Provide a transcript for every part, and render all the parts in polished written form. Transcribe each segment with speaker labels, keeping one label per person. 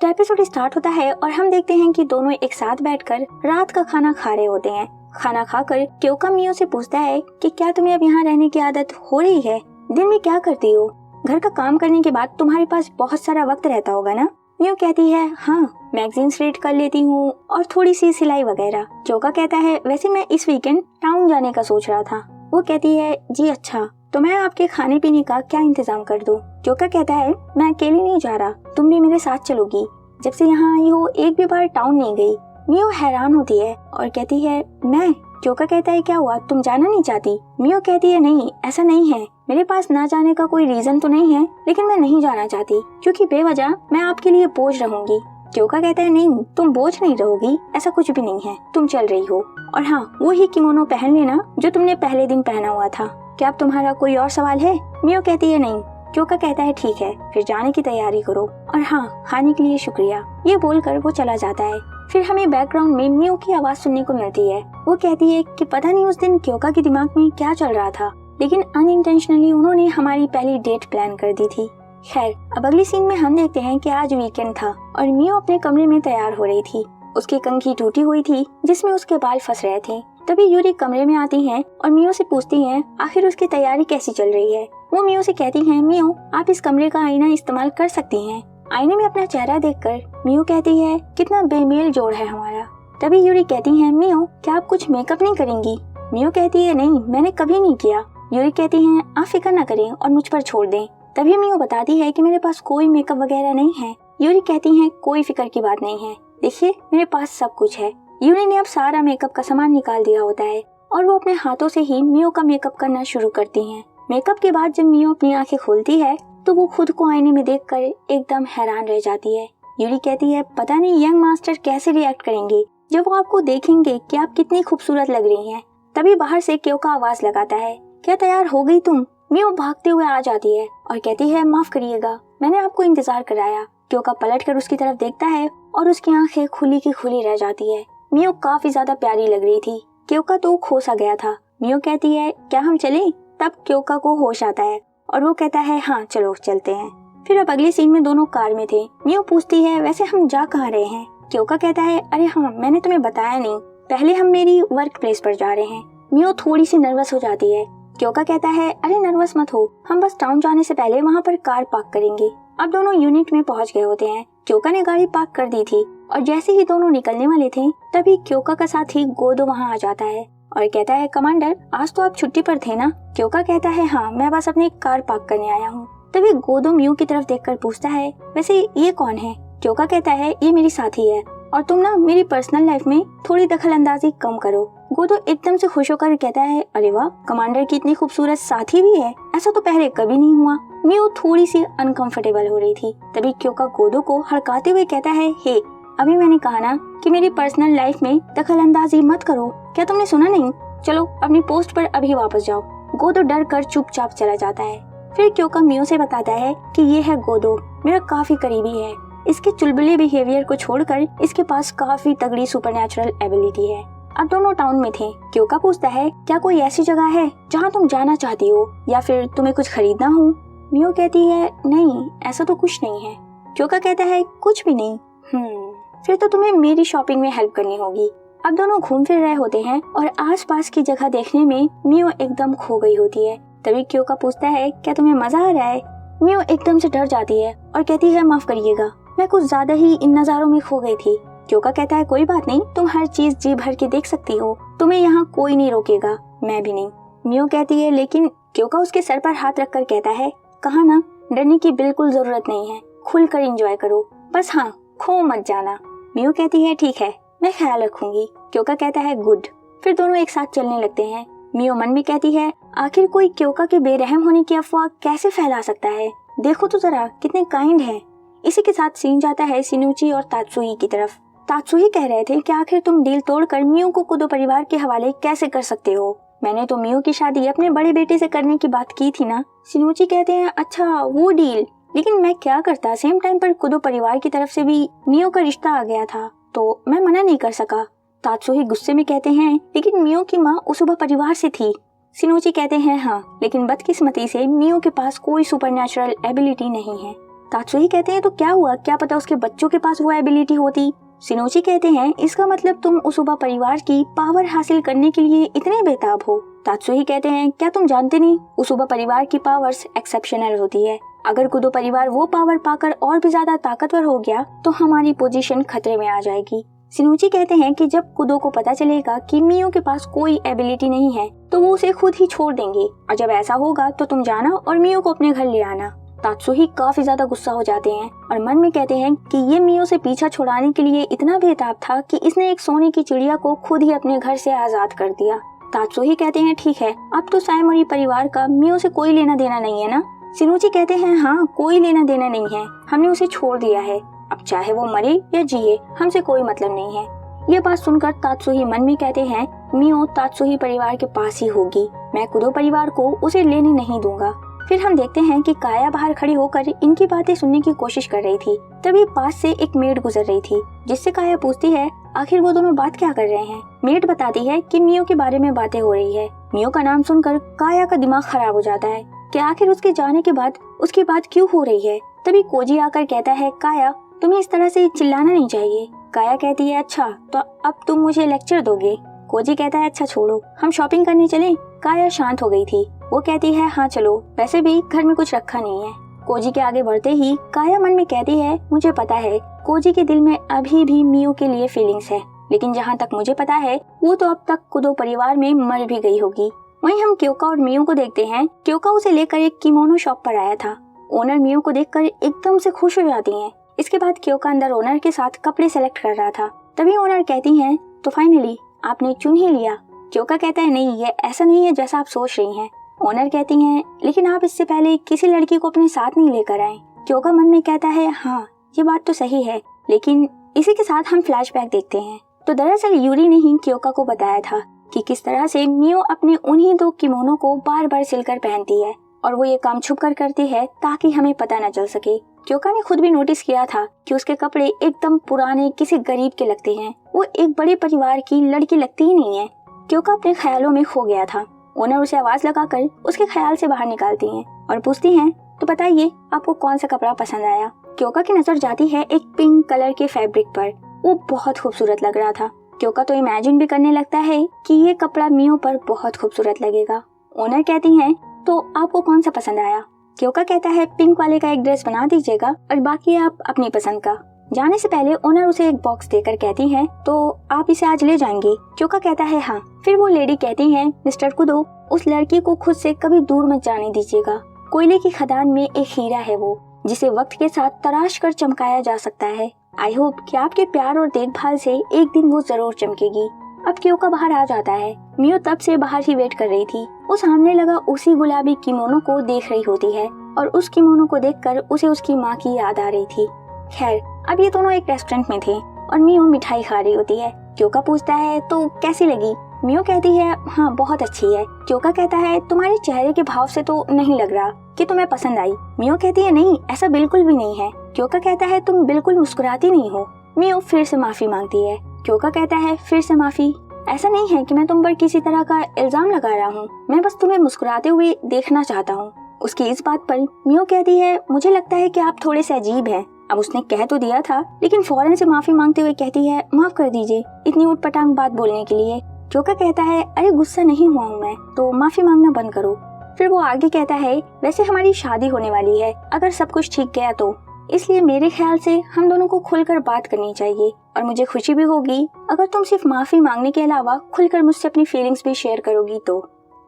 Speaker 1: तो episode start होता है और हम देखते हैं कि दोनों एक साथ बैठकर रात का खाना खा रहे होते हैं। खाना खाकर क्योका मियो से पूछता है कि क्या तुम्हें अब यहाँ रहने की आदत हो रही है? दिन में क्या करती हो? घर का काम करने के बाद तुम्हारे पास बहुत सारा वक्त रहता होगा ना? मियो कहती है हाँ, मैगजीन्स रीड कर लेती हूँ और थोड़ी सी सिलाई वगैरह। क्योका कहता है वैसे मैं इस वीकेंड टाउन जाने का सोच रहा था। वो कहती है जी अच्छा, तो मैं आपके खाने पीने का क्या इंतजाम कर दूं? क्योका कहता है मैं अकेले नहीं जा रहा, तुम भी मेरे साथ चलोगी। जब से यहाँ आई हो एक भी बार टाउन नहीं गई। मियो हैरान होती है और कहती है मैं? क्योका कहता है क्या हुआ, तुम जाना नहीं चाहती? मियो कहती है नहीं, ऐसा नहीं है, मेरे पास ना जाने का कोई रीजन तो नहीं है, लेकिन मैं नहीं जाना चाहती क्योंकि बेवजह मैं आपके लिए बोझ रहूंगी। क्योका कहता है नहीं, तुम बोझ नहीं रहोगी, ऐसा कुछ भी नहीं है, तुम चल रही हो। और हाँ, वो ही किमोनो पहन लेना जो तुमने पहले दिन पहना हुआ था। क्या अब तुम्हारा कोई और सवाल है? मियो कहती है नहीं। क्योका कहता है ठीक है, फिर जाने की तैयारी करो और हाँ, खाने के लिए शुक्रिया। ये बोलकर वो चला जाता है। फिर हमें बैकग्राउंड में मियो की आवाज सुनने को मिलती है। वो कहती है कि पता नहीं उस दिन क्योका के दिमाग में क्या चल रहा था, लेकिन अनइंटेंशनली उन्होंने हमारी पहली डेट प्लान कर दी थी। खैर, अब अगली सीन में हम देखते हैं कि आज वीकेंड था और मियो अपने कमरे में तैयार हो रही थी। उसकी कंघी टूटी हुई थी जिसमें उसके बाल फंस रहे थे। तभी यूरी कमरे में आती हैं और मियो से पूछती हैं आखिर उसकी तैयारी कैसी चल रही है। वो मियो से कहती हैं मियो, आप इस कमरे का आईना इस्तेमाल कर सकती हैं। आईने में अपना चेहरा देखकर मियो कहती है कितना बेमेल जोड़ है हमारा। तभी यूरी कहती है मियो, क्या आप कुछ मेकअप नहीं करेंगी? मियो कहती है नहीं, मैंने कभी नहीं किया। यूरी कहती है आप फिक्र न करें और मुझ पर छोड़ दें। तभी मियो बताती है कि मेरे पास कोई मेकअप वगैरह नहीं है। यूरी कहती है कोई फिक्र की बात नहीं है, देखिए मेरे पास सब कुछ है। यूरी ने अब सारा मेकअप का सामान निकाल दिया होता है और वो अपने हाथों से ही मियो का मेकअप करना शुरू करती हैं। मेकअप के बाद जब मियो अपनी आंखें खोलती है तो वो खुद को आईने में देखकर एकदम हैरान रह जाती है। यूरी कहती है पता नहीं यंग मास्टर कैसे रिएक्ट करेंगे जब वो आपको देखेंगे कि आप कितनी खूबसूरत लग रही हैं। तभी बाहर से क्योका आवाज लगाता है क्या तैयार हो गई तुम? मियो भागते हुए आ जाती है और कहती है माफ करिएगा, मैंने आपको इंतजार कराया। क्योका पलटकर उसकी तरफ देखता है और उसकी आंखें खुली की खुली रह जाती है। मियो काफी ज्यादा प्यारी लग रही थी। क्योका तो खो सा गया था। मियो कहती है क्या हम चलें? तब क्योका को होश आता है और वो कहता है हाँ चलो चलते हैं। फिर अब अगले सीन में दोनों कार में थे। मियो पूछती है वैसे हम जा कहाँ रहे हैं? क्योका कहता है अरे हाँ, मैंने तुम्हें बताया नहीं, पहले हम मेरी वर्क प्लेस पर जा रहे हैं। मियो थोड़ी सी नर्वस हो जाती है। क्योका कहता है अरे नर्वस मत हो, हम बस टाउन जाने से पहले वहाँ पर कार पार्क करेंगे। अब दोनों यूनिट में पहुँच गए होते हैं। क्योका ने गाड़ी पार्क कर दी थी और जैसे ही दोनों निकलने वाले थे तभी क्योका का साथी गोदो वहाँ आ जाता है और कहता है कमांडर, आज तो आप छुट्टी पर थे ना? क्योका कहता है हाँ, मैं बस अपनी कार पार्क करने आया हूँ। तभी गोदो मियो की तरफ देखकर पूछता है वैसे ये कौन है? क्योका कहता है ये मेरी साथी है और तुम ना मेरी पर्सनल लाइफ में थोड़ी दखल अंदाजी कम करो। गोदो एकदम से खुश होकर कहता है अरे वाह, कमांडर की इतनी खूबसूरत साथी भी है, ऐसा तो पहले कभी नहीं हुआ। मियो थोड़ी सी अनकंफर्टेबल हो रही थी। तभी क्योका गोदो को हड़काते हुए कहता है हे, अभी मैंने कहा ना कि मेरी पर्सनल लाइफ में दखल अंदाजी मत करो, क्या तुमने सुना नहीं? चलो अपनी पोस्ट पर अभी वापस जाओ। गोदो डर कर चुपचाप चला जाता है। फिर क्योका मियो से बताता है कि ये है गोदो, मेरा काफी करीबी है। इसके चुलबुले बिहेवियर को छोड़कर इसके पास काफी तगड़ी सुपरनैचुरल एबिलिटी है। अब दोनों टाउन में थे। क्योका पूछता है क्या कोई ऐसी जगह है जहाँ तुम जाना चाहती हो या फिर तुम्हें कुछ खरीदना हो? मियो कहती है नहीं, ऐसा तो कुछ नहीं है। क्योका कहता है कुछ भी नहीं? फिर तो तुम्हें मेरी शॉपिंग में हेल्प करनी होगी। अब दोनों घूम फिर रहे होते हैं और आसपास की जगह देखने में मियो एकदम खो गई होती है। तभी क्योका पूछता है क्या तुम्हें मजा आ रहा है? मियो एकदम से डर जाती है और कहती है माफ करिएगा, मैं कुछ ज्यादा ही इन नजारों में खो गई थी। क्योका कहता है कोई बात नहीं, तुम हर चीज जी भर के देख सकती हो, तुम्हें यहाँ कोई नहीं रोकेगा, मैं भी नहीं। मियो कहती है लेकिन। क्योका उसके सर पर हाथ रखकर कहता है कहा ना, डरने की बिल्कुल जरूरत नहीं है, खुलकर एंजॉय करो, बस हाँ खो मत जाना। मियो कहती है ठीक है, मैं ख्याल रखूंगी। क्योका कहता है गुड। फिर दोनों एक साथ चलने लगते हैं। मियो मन में कहती है आखिर कोई क्योका के बेरहम होने की अफवाह कैसे फैला सकता है, देखो तो जरा कितने काइंड हैं। इसी के साथ सीन जाता है शिनुची और तात्सुई की तरफ। तात्सुई कह रहे थे कि आखिर तुम डील तोड़कर मियो को कुदो परिवार के हवाले कैसे कर सकते हो? मैंने तो मियो की शादी अपने बड़े बेटे से करने की बात की थी ना। शिनुची कहते हैं अच्छा वो डील, लेकिन मैं क्या करता, सेम टाइम पर कुदो परिवार की तरफ से भी मियो का रिश्ता आ गया था तो मैं मना नहीं कर सका। तात्सुई गुस्से में कहते हैं लेकिन मियो की माँ उसुबा परिवार से थी। शिनुची कहते हैं हाँ, लेकिन बदकिस्मती से मियो के पास कोई सुपरनैचुरल एबिलिटी नहीं है। तात्सुही कहते हैं तो क्या हुआ, क्या पता उसके बच्चों के पास वो एबिलिटी होती। शिनोची कहते हैं इसका मतलब तुम उसुबा परिवार की पावर हासिल करने के लिए इतने बेताब हो। तात्सुही कहते हैं क्या तुम जानते नहीं, उसुबा परिवार की पावर्स एक्सेप्शनल होती है। अगर कुदो परिवार वो पावर पाकर और भी ज्यादा ताकतवर हो गया तो हमारी पोजीशन खतरे में आ जाएगी। शिनोची कहते हैं कि जब कुदो को पता चलेगा कि मियो के पास कोई एबिलिटी नहीं है तो वो उसे खुद ही छोड़ देंगे, और जब ऐसा होगा तो तुम जाना और मियो को अपने घर ले आना। तात्सुही काफी ज्यादा गुस्सा हो जाते हैं और मन में कहते हैं कि ये मियो से पीछा छुड़ाने के लिए इतना बेताब था कि इसने एक सोने की चिड़िया को खुद ही अपने घर से आजाद कर दिया। तात्सुही कहते हैं ठीक है, अब तो साइमोरी परिवार का मियो से कोई लेना देना नहीं है ना। शिनोची कहते हैं हाँ, कोई लेना देना नहीं है, हमने उसे छोड़ दिया है, अब चाहे वो मरे या जिए हमसे कोई मतलब नहीं है। ये बात सुनकर तात्सुही मन में कहते हैं मियो तात्सुही परिवार के पास ही होगी, मैं कुदो परिवार को उसे लेने नहीं दूंगा। फिर हम देखते हैं कि काया बाहर खड़ी होकर इनकी बातें सुनने की कोशिश कर रही थी। तभी पास से एक मेड गुजर रही थी, जिससे काया पूछती है आखिर वो दोनों बात क्या कर रहे हैं। मेड बताती है कि मियो के बारे में बातें हो रही है। मियो का नाम सुनकर काया का दिमाग खराब हो जाता है कि आखिर उसके जाने के बाद उसकी बात क्यों हो रही है। तभी कोजी आकर कहता है काया तुम्हें इस तरह से चिल्लाना नहीं चाहिए। काया कहती है अच्छा, तो अब तुम मुझे लेक्चर दोगे। कोजी कहता है अच्छा छोड़ो, हम शॉपिंग करने चलें। काया शांत हो गई थी, वो कहती है हाँ चलो, वैसे भी घर में कुछ रखा नहीं है। कोजी के आगे बढ़ते ही काया मन में कहती है मुझे पता है कोजी के दिल में अभी भी मियो के लिए फीलिंग्स है, लेकिन जहाँ तक मुझे पता है वो तो अब तक कुदो परिवार में मर भी गई होगी। वहीं हम क्योका और मियो को देखते हैं। क्योका उसे लेकर एक किमोनो शॉप पर आया था। ओनर मियो को देखकर एकदम से खुश हो जाती है। इसके बाद क्योका अंदर ओनर के साथ कपड़े सेलेक्ट कर रहा था। तभी ओनर कहती हैं तो फाइनली आपने चुन ही लिया। क्योका कहता है नहीं, ये ऐसा नहीं है जैसा आप सोच रही हैं। ओनर कहती हैं लेकिन आप इससे पहले किसी लड़की को अपने साथ नहीं लेकर आए। क्योका मन में कहता है हाँ ये बात तो सही है, लेकिन इसी के साथ हम फ्लैशबैक देखते हैं। तो दरअसल यूरी ने ही क्योका को बताया था कि किस तरह से मियो अपने उन्हीं दो किमोनो को बार बार सिलकर पहनती है, और वो ये काम छुप कर करती है ताकि हमें पता न चल सके। क्योका ने खुद भी नोटिस किया था कि उसके कपड़े एकदम पुराने किसी गरीब के लगते हैं, वो एक बड़े परिवार की लड़की लगती ही नहीं है। क्योका अपने ख्यालों में खो गया था। ओनर उसे आवाज लगाकर उसके ख्याल से बाहर निकालती हैं और पूछती हैं तो बताइए आपको कौन सा कपड़ा पसंद आया। क्योका की नजर जाती है एक पिंक कलर के फैब्रिक पर, वो बहुत खूबसूरत लग रहा था। क्योका तो इमेजिन भी करने लगता है कि ये कपड़ा मियो पर बहुत खूबसूरत लगेगा। ओनर कहती हैं तो आपको कौन सा पसंद आया। क्योका कहता है पिंक वाले का एक ड्रेस बना दीजिएगा और बाकी आप अपनी पसंद का। जाने से पहले ओनर उसे एक बॉक्स देकर कहती हैं तो आप इसे आज ले जाएंगे। क्योका कहता है हाँ। फिर वो लेडी कहती हैं मिस्टर कुदो उस लड़की को खुद से कभी दूर मत जाने दीजिएगा। कोयले की खदान में एक हीरा है वो, जिसे वक्त के साथ तराश कर चमकाया जा सकता है। आई होप कि आपके प्यार और देखभाल से एक दिन वो जरूर चमकेगी। अब क्योका बाहर आ जाता है। मियो तब से बाहर ही वेट कर रही थी। वो सामने लगा उसी गुलाबी किमोनो को देख रही होती है और उस किमोनो को देखकर उसे उसकी माँ की याद आ रही थी। खैर अब ये दोनों एक रेस्टोरेंट में थे और मियो मिठाई खा रही होती है। क्योका पूछता है तो कैसी लगी। मियो कहती है हाँ बहुत अच्छी है। क्योका कहता है तुम्हारे चेहरे के भाव से तो नहीं लग रहा कि तुम्हें पसंद आई। मियो कहती है नहीं ऐसा बिल्कुल भी नहीं है। क्योका कहता है तुम बिल्कुल मुस्कुराती नहीं हो। मियो फिर से माफी मांगती है। क्योका कहता है फिर से माफी, ऐसा नहीं है कि मैं तुम पर किसी तरह का इल्जाम लगा रहा हूँ, मैं बस तुम्हें मुस्कुराते हुए देखना चाहता हूँ। उसकी इस बात पर मियो कहती है मुझे लगता है कि आप थोड़े से अजीब हैं। अब उसने कह तो दिया था लेकिन फौरन से माफी मांगते हुए कहती है माफ कर दीजिए इतनी उटपटांग बात बोलने के लिए। क्योका कहता है अरे गुस्सा नहीं हुआ हूँ मैं, तो माफी मांगना बंद करो। फिर वो आगे कहता है वैसे हमारी शादी होने वाली है अगर सब कुछ ठीक गया तो, इसलिए मेरे ख्याल से हम दोनों को खुलकर बात करनी चाहिए और मुझे खुशी भी होगी अगर तुम सिर्फ माफी मांगने के अलावा खुलकर मुझसे अपनी फीलिंग्स भी शेयर करोगी तो।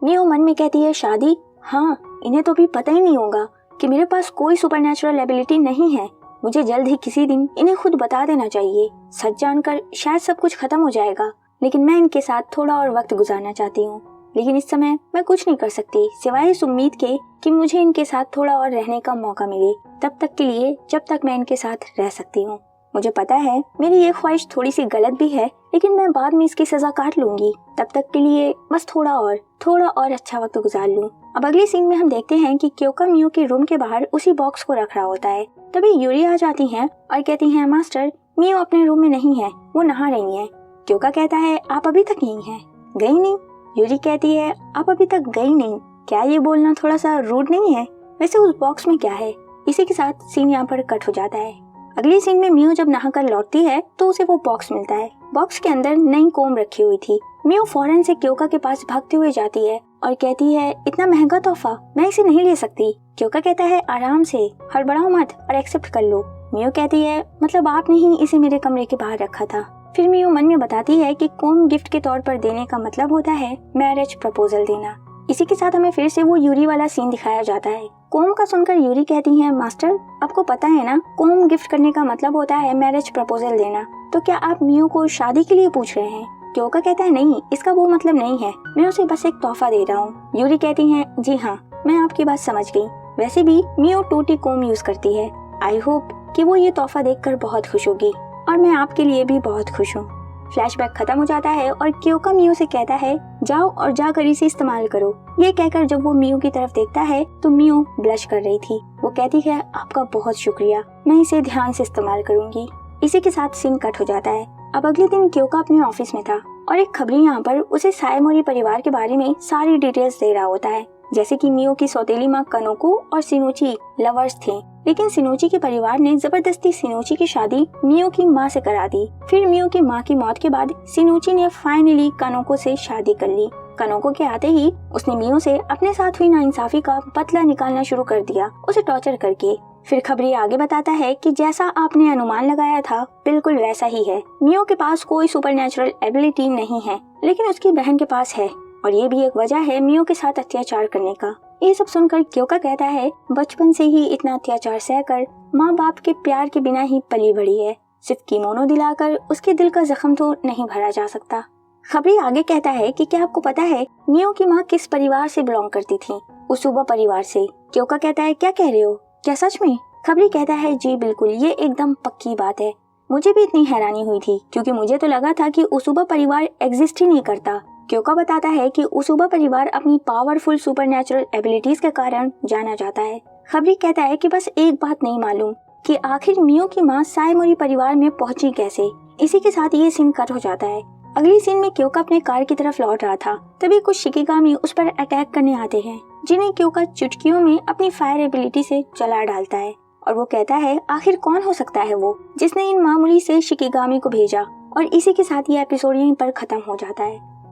Speaker 1: मियो मन में कहती है शादी, हाँ इन्हें तो अभी पता ही नहीं होगा कि मेरे पास कोई सुपरनैचुरल एबिलिटी नहीं है। मुझे जल्द ही किसी दिन इन्हें खुद बता देना चाहिए। सच जानकर शायद सब कुछ खत्म हो जाएगा, लेकिन मैं इनके साथ थोड़ा और वक्त गुजारना चाहती हूँ। लेकिन इस समय मैं कुछ नहीं कर सकती सिवाय इस उम्मीद के कि मुझे इनके साथ थोड़ा और रहने का मौका मिले, तब तक के लिए जब तक मैं इनके साथ रह सकती हूँ। मुझे पता है मेरी ये ख्वाहिश थोड़ी सी गलत भी है, लेकिन मैं बाद में इसकी सजा काट लूंगी। तब तक के लिए बस थोड़ा और अच्छा वक्त गुजार लूं। अब अगले सीन में हम देखते हैं कि क्योका मियो के रूम के बाहर उसी बॉक्स को रख रहा होता है। तभी यूरी आ जाती हैं और कहती हैं मास्टर मियो अपने रूम में नहीं है, वो नहा रही हैं। क्योका कहता है आप अभी तक यहीं हैं? गई नहीं? यूरी कहती है आप अभी तक गई नहीं, क्या ये बोलना थोड़ा सा रूड नहीं है? वैसे उस बॉक्स में क्या है? इसी के साथ सीन यहाँ पर कट हो जाता है। अगली सीन में मियो जब नहाकर लौटती है तो उसे वो बॉक्स मिलता है। बॉक्स के अंदर नई कोम रखी हुई थी। मियो फौरन से क्योका के पास भागते हुए जाती है और कहती है, इतना महंगा तोहफा, मैं इसे नहीं ले सकती। क्योका कहता है, आराम से, हड़बड़ाओ मत और एक्सेप्ट कर लो। मियो कहती है, मतलब आपने ही इसे मेरे कमरे के बाहर रखा था। फिर मियो मन में बताती है कि कोम गिफ्ट के तौर पर देने का मतलब होता है मैरिज प्रपोजल देना। इसी के साथ हमें फिर से वो यूरी वाला सीन दिखाया जाता है। कोम का सुनकर यूरी कहती है, मास्टर आपको पता है ना, कोम गिफ्ट करने का मतलब होता है मैरिज प्रपोजल देना, तो क्या आप मियो को शादी के लिए पूछ रहे हैं? क्योका कहता है, नहीं, इसका वो मतलब नहीं है, मैं उसे बस एक तोहफा दे रहा हूँ। यूरी कहती है, जी हाँ, मैं आपकी बात समझ गई। वैसे भी मियो टूटी कोम यूज करती है। आई होप कि वो ये तोहफा देखकर बहुत खुश होगी और मैं आपके लिए भी बहुत खुश हूँ। फ्लैशबैक खत्म हो जाता है और क्योका मियो से कहता है, जाओ और जाकर इसे इस्तेमाल करो। ये कहकर जब वो मियो की तरफ देखता है तो मियो ब्लश कर रही थी। वो कहती है, आपका बहुत शुक्रिया, मैं इसे ध्यान से इस्तेमाल करूंगी। इसी के साथ सीन कट हो जाता है। अब अगले दिन क्योका अपने ऑफिस में था और एक खबरी यहाँ पर उसे सायमोरी परिवार के बारे में सारी डिटेल्स दे रहा होता है, जैसे कि मियो की सौतेली माँ कनोको और सिनोची लवर्स थे, लेकिन सिनोची के परिवार ने जबरदस्ती सिनोची की शादी मियो की माँ से करा दी। फिर मियो की माँ की मौत के बाद सिनोची ने फाइनली कनोको से शादी कर ली। कनोको के आते ही उसने मियो से अपने साथ हुई नाइंसाफी का बदला निकालना शुरू कर दिया, उसे टॉर्चर करके। फिर खबरी आगे बताता है कि जैसा आपने अनुमान लगाया था बिल्कुल वैसा ही है। मियो के पास कोई सुपरनैचुरल एबिलिटी नहीं है, लेकिन उसकी बहन के पास है, और ये भी एक वजह है मियो के साथ अत्याचार करने का। ये सब सुनकर क्योका कहता है, बचपन से ही इतना अत्याचार सहकर माँ बाप के प्यार के बिना ही पली बड़ी है, सिर्फ किमोनो दिलाकर उसके दिल का जख्म तो नहीं भरा जा सकता। खबरी आगे कहता है कि क्या आपको पता है मियो की माँ किस परिवार से बिलोंग करती थी? उसूबा परिवार से। क्योका कहता है, क्या कह रहे हो, क्या सच में? खबरी कहता है, जी बिल्कुल, ये एकदम पक्की बात है। मुझे भी इतनी हैरानी हुई थी क्योंकि मुझे तो लगा था कि उसूबा परिवार एग्जिस्ट ही नहीं करता। क्योका बताता है कि उसूबा परिवार अपनी पावरफुल सुपरनैचुरल एबिलिटीज के कारण जाना जाता है। खबरी कहता है कि बस एक बात नहीं मालूम कि आखिर मियो की माँ सायमोरी परिवार में पहुंची कैसे। इसी के साथ ये सीन कट हो जाता है। अगली सीन में क्योका अपने कार की तरफ लौट रहा था, तभी कुछ शिकिगामी उस पर अटैक करने आते हैं, जिन्हें क्योका चुटकियों में अपनी फायर एबिलिटी से जला डालता है। और वो कहता है, आखिर कौन हो सकता है वो जिसने इन मामूली से शिकिगामी को भेजा। और इसी के साथ ये एपिसोड यहीं पर खत्म हो जाता है।